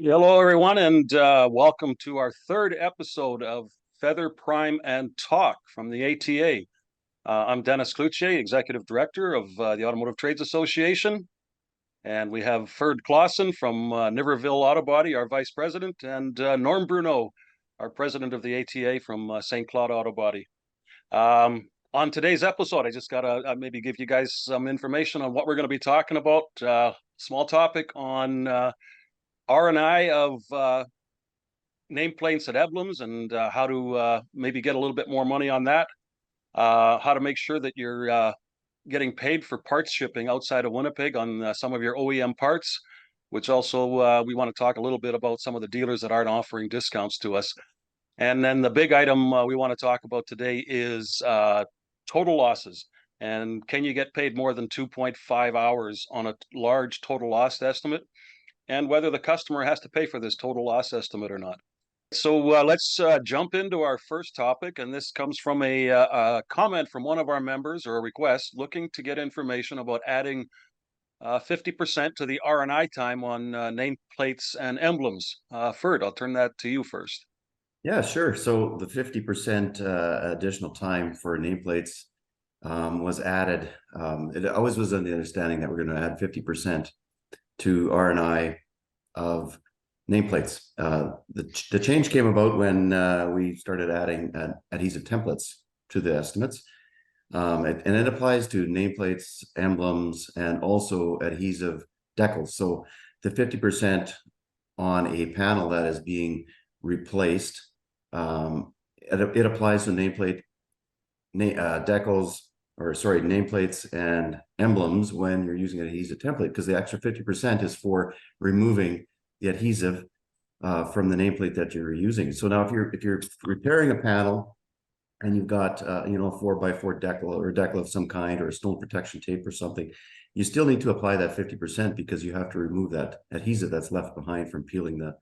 Hello, everyone, and welcome to our third episode of Feather, Prime, and Talk from the ATA. I'm Denis Cloutier, Executive Director of the Automotive Trades Association, and we have Ferd Klassen from Niverville Auto Body, our Vice President, and Norm Bruneau, our President of the ATA from St. Cloud Auto Body. On today's episode, I just got to maybe give you guys some information on what we're going to be talking about. Small topic on R&I of nameplates and emblems, and how to maybe get a little bit more money on that. How to make sure that you're getting paid for parts shipping outside of Winnipeg on some of your OEM parts, which also we want to talk a little bit about some of the dealers that aren't offering discounts to us. And then the big item we want to talk about today is total losses. And can you get paid more than 2.5 hours on a large total loss estimate? And whether the customer has to pay for this total loss estimate or not. So let's jump into our first topic, and this comes from a comment from one of our members, or a request, looking to get information about adding 50% to the R&I time on nameplates and emblems. Ferd, I'll turn that to you first. Yeah, sure. So the 50% additional time for nameplates was added. It always was on the understanding that we're going to add 50% to R&I of nameplates. The change came about when we started adding adhesive templates to the estimates. And it applies to nameplates, emblems, and also adhesive decals. So the 50% on a panel that is being replaced, it applies to nameplate, decals, or sorry, nameplates and emblems when you're using an adhesive template, because the extra 50% is for removing the adhesive from the nameplate that you're using. So now if you're repairing a panel and you've got a 4x4 decal or a decal of some kind, or a stone protection tape or something, you still need to apply that 50% because you have to remove that adhesive that's left behind from peeling the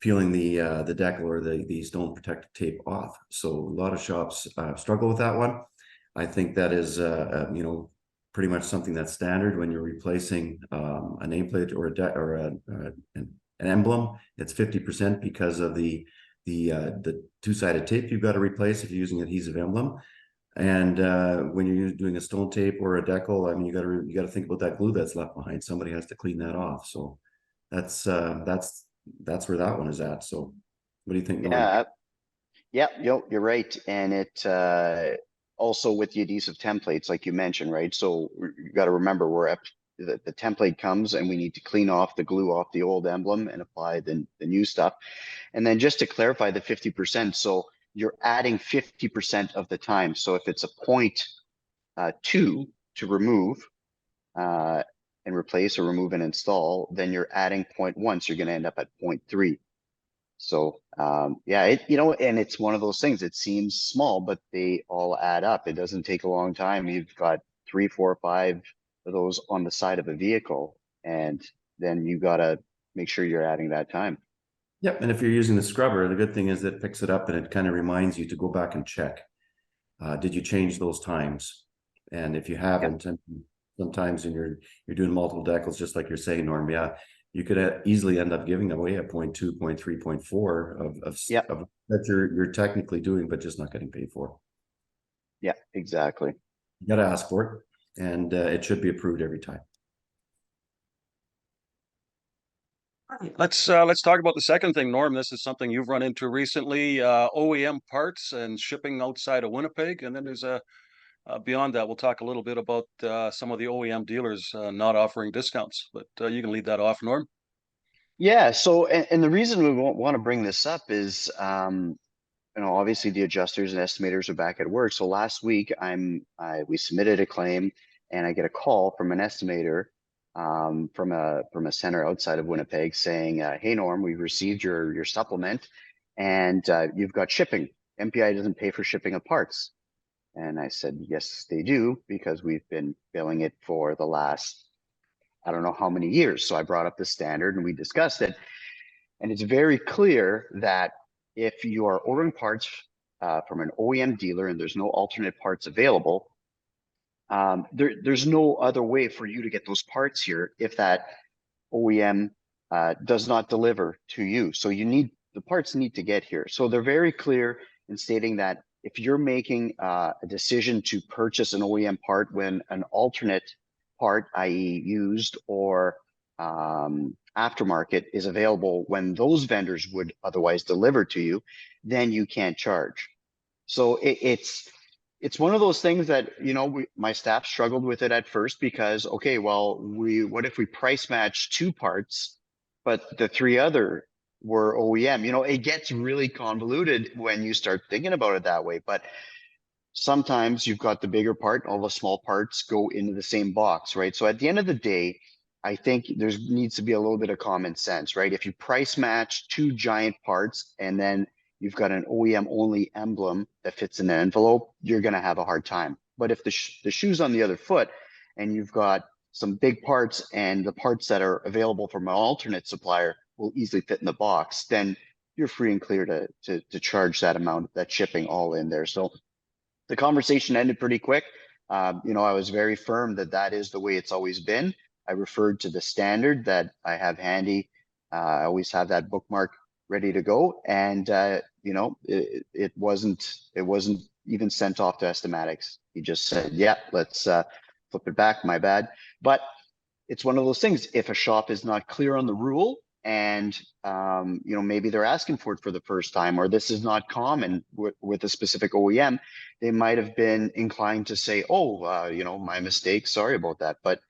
decal or the stone protective tape off. So a lot of shops struggle with that one. I think that is, pretty much something that's standard when you're replacing a nameplate or an emblem. It's 50% because of the two-sided tape you've got to replace if you're using adhesive emblem. And when you're doing a stone tape or a decal, I mean, you got to think about that glue that's left behind. Somebody has to clean that off. So that's where that one is at. So what do you think, Norm? Yeah, you're right. And it also with the adhesive templates, like you mentioned, right? So you got to remember the template comes and we need to clean off the glue off the old emblem and apply the new stuff. And then just to clarify the 50%, so you're adding 50% of the time. So if it's a 0.2 to remove and replace or remove and install, then you're adding 0.1. So you're going to end up at 0.3. So yeah, and it's one of those things. It seems small, but they all add up. It doesn't take a long time. You've got 3, 4, 5 of those on the side of a vehicle, and then you got to make sure you're adding that time. Yep. And if you're using the scrubber, the good thing is that it picks it up and it kind of reminds you to go back and check. Did you change those times? And if you haven't, and sometimes when you're doing multiple decals, just like you're saying, Norm, yeah, you could easily end up giving away a 0.2, 0.3, 0.4 of that you're technically doing, but just not getting paid for. Yeah, exactly. You got to ask for it, and it should be approved every time. Let's talk about the second thing, Norm. This is something you've run into recently: OEM parts and shipping outside of Winnipeg. And then there's beyond that, we'll talk a little bit about some of the OEM dealers not offering discounts. But you can lead that off, Norm. Yeah. So, and the reason we want to bring this up is, obviously the adjusters and estimators are back at work. So last week, we submitted a claim, and I get a call from an estimator from a center outside of Winnipeg saying, "Hey Norm, we've received your supplement, and you've got shipping. MPI doesn't pay for shipping of parts." And I said, "Yes, they do, because we've been billing it for the last, I don't know how many years." So I brought up the standard and we discussed it. And it's very clear that if you are ordering parts from an OEM dealer and there's no alternate parts available, there's no other way for you to get those parts here if that OEM does not deliver to you. So the parts need to get here. So they're very clear in stating that if you're making a decision to purchase an OEM part when an alternate part, i.e. used or aftermarket, is available when those vendors would otherwise deliver to you, then you can't charge. So it's one of those things that, my staff struggled with it at first because, okay, well, what if we price match 2 parts, but the 3 other were OEM? It gets really convoluted when you start thinking about it that way. But sometimes you've got the bigger part, all the small parts go into the same box, right? So at the end of the day, I think there needs to be a little bit of common sense, right? If you price match 2 giant parts and then you've got an OEM only emblem that fits in an envelope, you're going to have a hard time. But if the shoe's on the other foot and you've got some big parts and the parts that are available from an alternate supplier will easily fit in the box, then you're free and clear to charge that amount, that shipping all in there. So the conversation ended pretty quick. I was very firm that is the way it's always been. I referred to the standard that I have handy. I always have that bookmark ready to go. And, it wasn't even sent off to Estimatics. He just said, yeah, let's flip it back. My bad. But it's one of those things. If a shop is not clear on the rule and, maybe they're asking for it for the first time, or this is not common with a specific OEM, they might have been inclined to say, oh, my mistake, sorry about that. But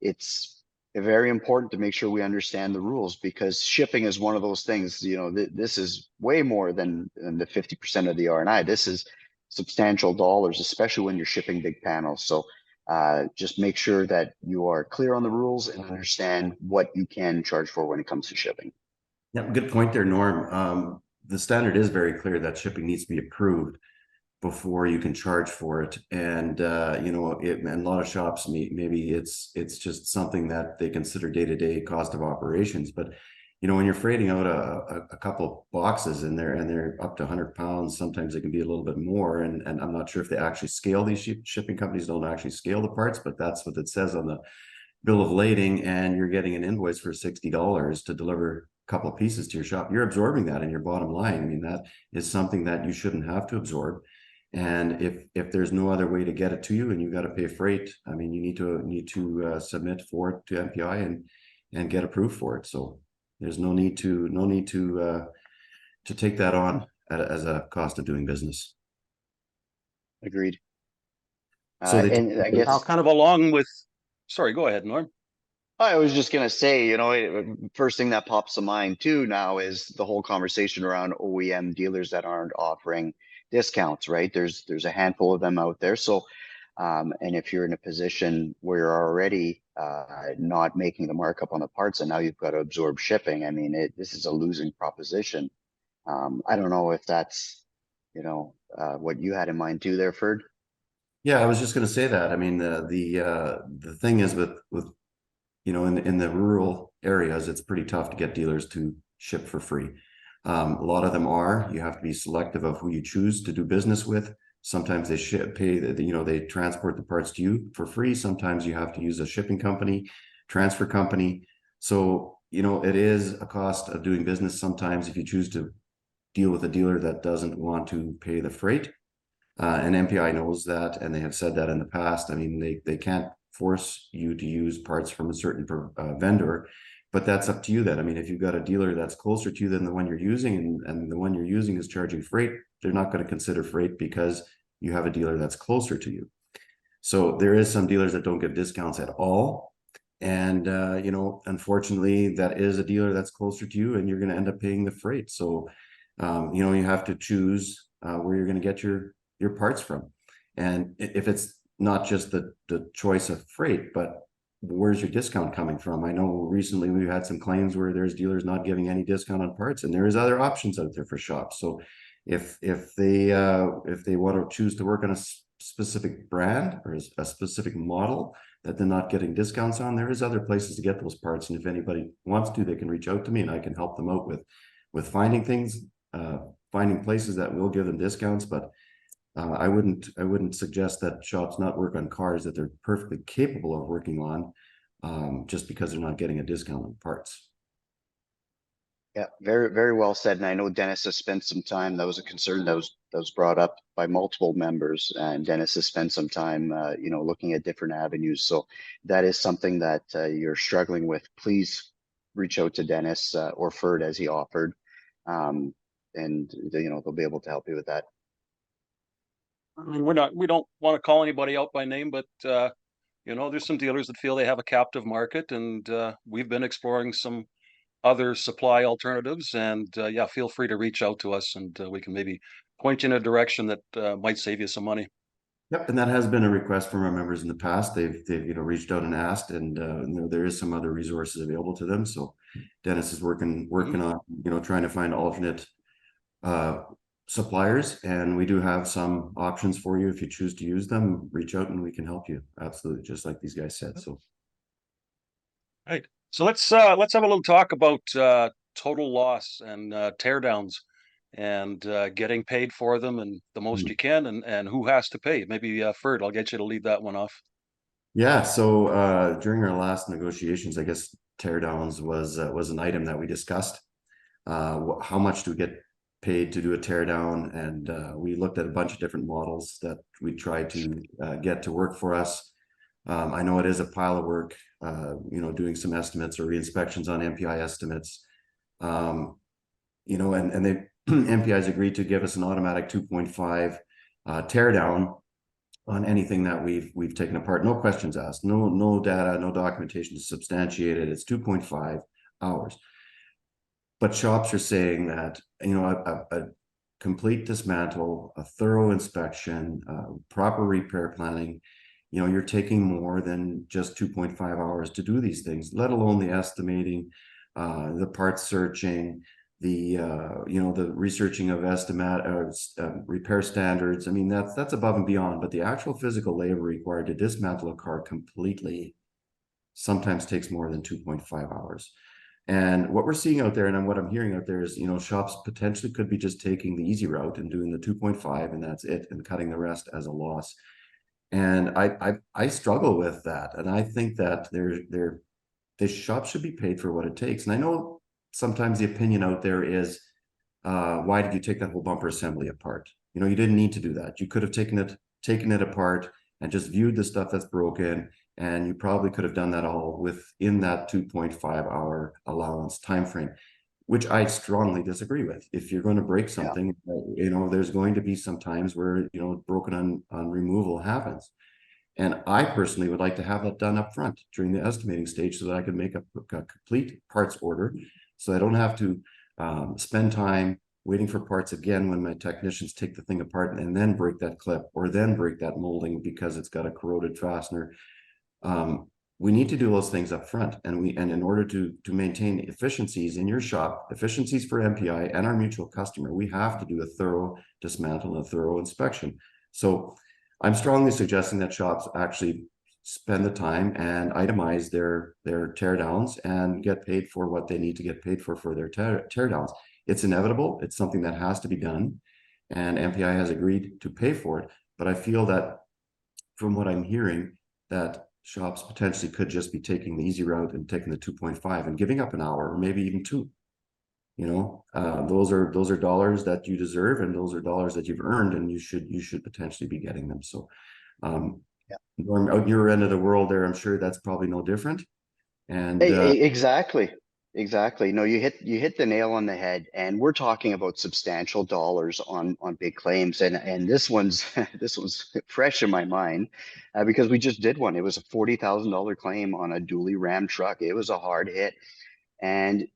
it's very important to make sure we understand the rules, because shipping is one of those things, this is way more than the 50% of the R&I. This is substantial dollars, especially when you're shipping big panels. So just make sure that you are clear on the rules and understand what you can charge for when it comes to shipping. Yeah, good point there, Norm. The standard is very clear that shipping needs to be approved before you can charge for it. And, and a lot of shops, maybe it's just something that they consider day-to-day cost of operations. But, when you're freighting out a couple of boxes in there and they're up to 100 pounds, sometimes it can be a little bit more. And I'm not sure if they actually scale, these shipping companies don't actually scale the parts, but that's what it says on the bill of lading. And you're getting an invoice for $60 to deliver a couple of pieces to your shop. You're absorbing that in your bottom line. I mean, that is something that you shouldn't have to absorb. And if there's no other way to get it to you and you got to pay freight, I mean, you need to submit for it to MPI and get approved for it. So there's no need to take that on as a cost of doing business. Agreed. So and I guess Now, kind of along with, sorry, go ahead, Norm. I was just going to say, first thing that pops to mind too now is the whole conversation around OEM dealers that aren't offering discounts, right? There's a handful of them out there. So, and if you're in a position where you're already not making the markup on the parts and now you've got to absorb shipping, I mean, this is a losing proposition. I don't know if that's, what you had in mind too there, Ferd. Yeah, I was just going to say that. I mean, the thing is with in the rural areas, it's pretty tough to get dealers to ship for free. A lot of them are. You have to be selective of who you choose to do business with. Sometimes they they transport the parts to you for free. Sometimes you have to use a shipping company, transfer company. So, it is a cost of doing business sometimes if you choose to deal with a dealer that doesn't want to pay the freight. And MPI knows that, and they have said that in the past. I mean, they can't force you to use parts from a certain vendor, but that's up to you then. I mean, if you've got a dealer that's closer to you than the one you're using and the one you're using is charging freight, they're not going to consider freight because you have a dealer that's closer to you. So there is some dealers that don't give discounts at all. And, unfortunately, that is a dealer that's closer to you and you're going to end up paying the freight. So, you have to choose where you're going to get your parts from. And if it's not just the choice of freight, but where's your discount coming from? I know recently we've had some claims where there's dealers not giving any discount on parts, and there is other options out there for shops. So if they want to choose to work on a specific brand or a specific model that they're not getting discounts on, there is other places to get those parts. And if anybody wants to, they can reach out to me and I can help them out with finding things, finding places that will give them discounts. But I wouldn't suggest that shops not work on cars that they're perfectly capable of working on just because they're not getting a discount on parts. Yeah, very, very well said. And I know Dennis has spent some time. That was a concern that was brought up by multiple members, and Dennis has spent some time, looking at different avenues. So that is something that you're struggling with. Please reach out to Dennis or Ferd as he offered, and they'll be able to help you with that. I mean, we don't want to call anybody out by name, but there's some dealers that feel they have a captive market, and we've been exploring some other supply alternatives. And yeah, feel free to reach out to us, and we can maybe point you in a direction that might save you some money. Yep, and that has been a request from our members in the past. They've reached out and asked, and there is some other resources available to them. So Dennis is working on trying to find alternate uh, suppliers, and we do have some options for you. If you choose to use them, reach out and we can help you. Absolutely, just like these guys said. So Right. So let's have a little talk about total loss and teardowns, and getting paid for them and the most you can, and who has to pay. Maybe Ferd, I'll get you to lead that one off. yeah, so during our last negotiations, I guess teardowns was an item that we discussed. How much do we get paid to do a teardown? And we looked at a bunch of different models that we tried to get to work for us. I know it is a pile of work, doing some estimates or re-inspections on MPI estimates. And they MPI's agreed to give us an automatic 2.5 teardown on anything that we've taken apart. No questions asked, no data, no documentation to substantiate it. It's 2.5 hours. But shops are saying that, a complete dismantle, a thorough inspection, proper repair planning, you're taking more than just 2.5 hours to do these things, let alone the estimating, the parts searching, the researching of estimate repair standards. I mean, that's above and beyond, but the actual physical labor required to dismantle a car completely sometimes takes more than 2.5 hours. And what we're seeing out there, and what I'm hearing out there is, shops potentially could be just taking the easy route and doing the 2.5, and that's it, and cutting the rest as a loss. And I struggle with that, and I think that the shop should be paid for what it takes. And I know sometimes the opinion out there is, why did you take that whole bumper assembly apart? You didn't need to do that. You could have taken it apart and just viewed the stuff that's broken, and you probably could have done that all within that 2.5 hour allowance time frame, which I strongly disagree with. If you're going to break something, there's going to be some times where broken on removal happens. And I personally would like to have that done up front during the estimating stage, so that I can make a complete parts order, so I don't have to spend time waiting for parts again when my technicians take the thing apart and then break that clip or then break that molding because it's got a corroded fastener. We need to do those things up front, and in order to maintain efficiencies in your shop, efficiencies for MPI and our mutual customer, we have to do a thorough dismantle and a thorough inspection. So I'm strongly suggesting that shops actually spend the time and itemize their teardowns and get paid for what they need to get paid for their teardowns. It's inevitable. It's something that has to be done, and MPI has agreed to pay for it. But I feel that, from what I'm hearing, that shops potentially could just be taking the easy route and taking the 2.5 and giving up an hour or maybe even two. Those are dollars that you deserve, and those are dollars that you've earned, and you should potentially be getting them. So out your end of the world there, I'm sure that's probably no different. And Exactly. No, you hit the nail on the head, and we're talking about substantial dollars on big claims, and this one's this one's fresh in my mind because we just did one. It was a $40,000 claim on a dually Ram truck. It was a hard hit, and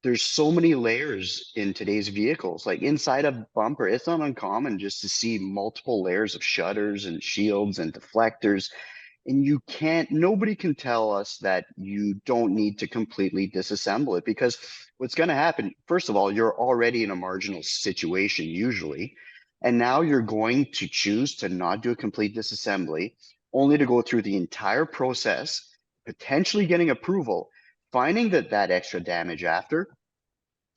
there's so many layers in today's vehicles. Like inside a bumper, it's not uncommon just to see multiple layers of shutters and shields and deflectors. And nobody can tell us that you don't need to completely disassemble it, because what's going to happen, first of all, you're already in a marginal situation usually. And now you're going to choose to not do a complete disassembly, only to go through the entire process, potentially getting approval, finding that extra damage after,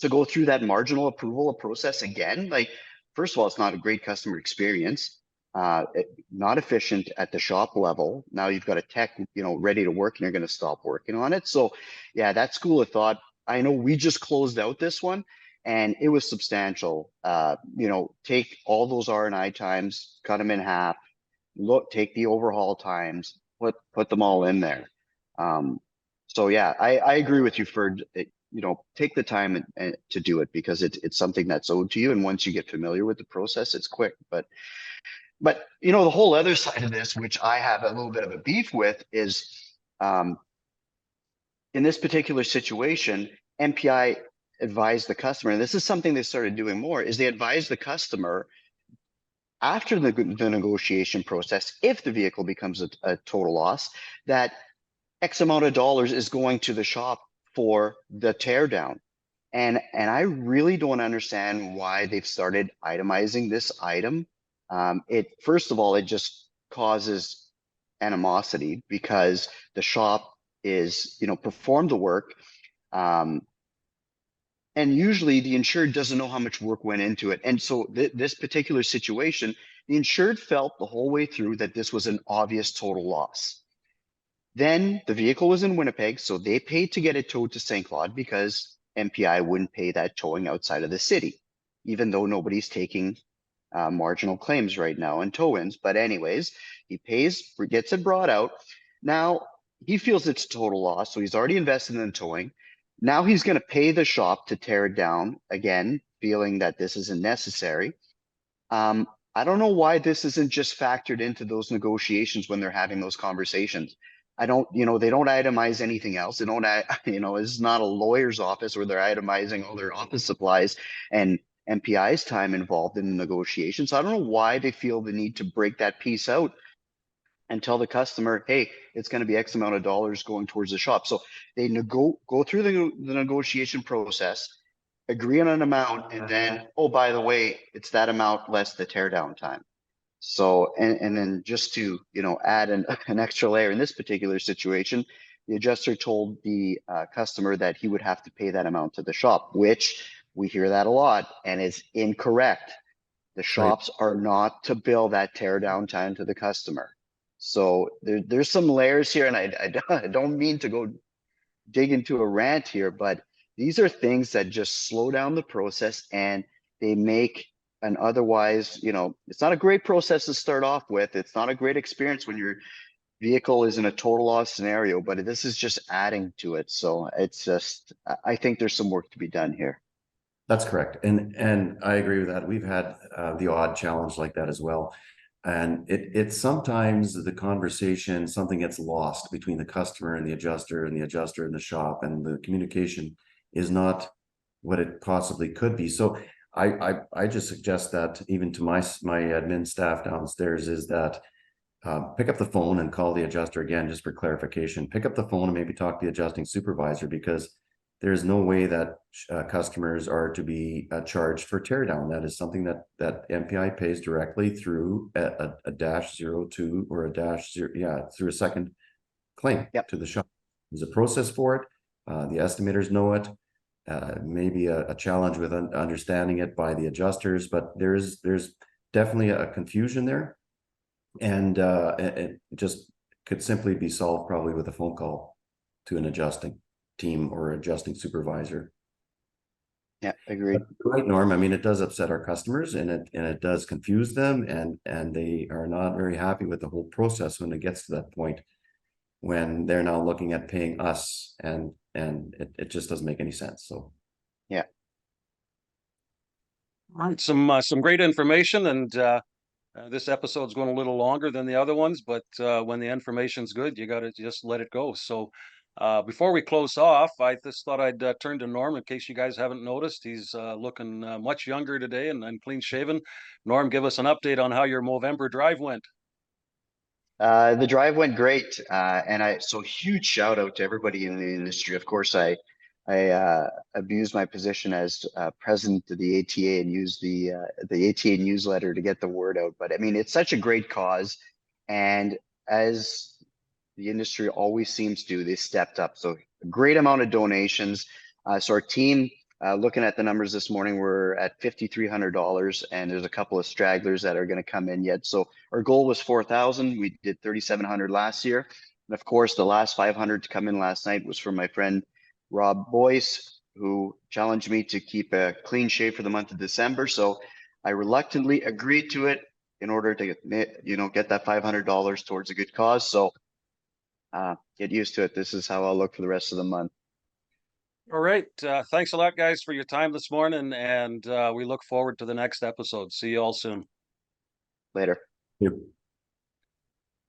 to go through that marginal approval process again. Like, first of all, it's not a great customer experience, not efficient at the shop level. Now you've got a tech, ready to work, and you're going to stop working on it. So yeah, that school of thought, I know we just closed out this one and it was substantial. You know, take all those R&I times, cut them in half, look, take the overhaul times, put them all in there. So yeah, I agree with you, Ferd. You know, take the time and to do it because it's something that's owed to you. And once you get familiar with the process, it's quick. But you know, the whole other side of this, which I have a little bit of a beef with, is in this particular situation, MPI advised the customer, and this is something they started doing more, is they advised the customer after the negotiation process, if the vehicle becomes a total loss, that X amount of dollars is going to the shop for the teardown. And I really don't understand why they've started itemizing this item. First of all, it just causes animosity because the shop is, you know, performed the work. And usually the insured doesn't know how much work went into it. And so this particular situation, the insured felt the whole way through that this was an obvious total loss. Then the vehicle was in Winnipeg, so they paid to get it towed to St. Claude because MPI wouldn't pay that towing outside of the city, even though nobody's taking marginal claims right now and tow-ins. But anyways, he pays, gets it brought out. Now he feels it's a total loss, so he's already invested in towing. Now he's going to pay the shop to tear it down again, feeling that this isn't necessary. I don't know why this isn't just factored into those negotiations when they're having those conversations. I don't, you know, they don't itemize anything else. They don't, you know, it's not a lawyer's office where they're itemizing all their office supplies and MPI's time involved in the negotiations. So I don't know why they feel the need to break that piece out and tell the customer, hey, it's going to be X amount of dollars going towards the shop. So they go through the negotiation process, agree on an amount, and then, oh, by the way, it's that amount less the teardown time. So, and then just to, you know, add an extra layer in this particular situation, the adjuster told the customer that he would have to pay that amount to the shop, which we hear that a lot and is incorrect. The shops are not to bill that teardown time to the customer. So there's some layers here, and I don't mean to go dig into a rant here, but these are things that just slow down the process and they make an otherwise, you know, it's not a great process to start off with. It's not a great experience when your vehicle is in a total loss scenario, but this is just adding to it. So it's just, I think there's some work to be done here. That's correct. And I agree with that. We've had the odd challenge like that as well. And it's sometimes the conversation, something gets lost between the customer and the adjuster and the adjuster and the shop, and the communication is not what it possibly could be. So I just suggest that even to my admin staff downstairs is that pick up the phone and call the adjuster again, just for clarification. Pick up the phone and maybe talk to the adjusting supervisor, because there's no way that customers are to be charged for teardown. That is something that MPI pays directly through a -02 or a -0, through a second claim to the shop. There's a process for it. The estimators know it. Maybe a challenge with understanding it by the adjusters, but there's definitely a confusion there, and it just could simply be solved probably with a phone call to an adjusting team or adjusting supervisor. Yeah, agreed. Right, Norm. I mean, it does upset our customers, and it does confuse them, and they are not very happy with the whole process when it gets to that point, when they're now looking at paying us, and it just doesn't make any sense. So yeah. All right, some great information, and this episode's going a little longer than the other ones, but when the information's good, you got to just let it go. So before we close off, I just thought I'd turn to Norm in case you guys haven't noticed. He's looking much younger today and clean shaven. Norm, give us an update on how your Movember drive went. The drive went great, so huge shout out to everybody in the industry. Of course, I abused my position as president of the ATA and used the ATA newsletter to get the word out. But I mean, it's such a great cause, and as the industry always seems to, they stepped up. So a great amount of donations. So our team, looking at the numbers this morning, we're at $5,300, and there's a couple of stragglers that are going to come in yet. So our goal was 4,000. We did 3,700 last year. And of course, the last 500 to come in last night was from my friend Rob Boyce, who challenged me to keep a clean shave for the month of December. So I reluctantly agreed to it in order to get that $500 towards a good cause. So get used to it. This is how I'll look for the rest of the month. All right. Thanks a lot, guys, for your time this morning, and we look forward to the next episode. See you all soon. Later. Yep.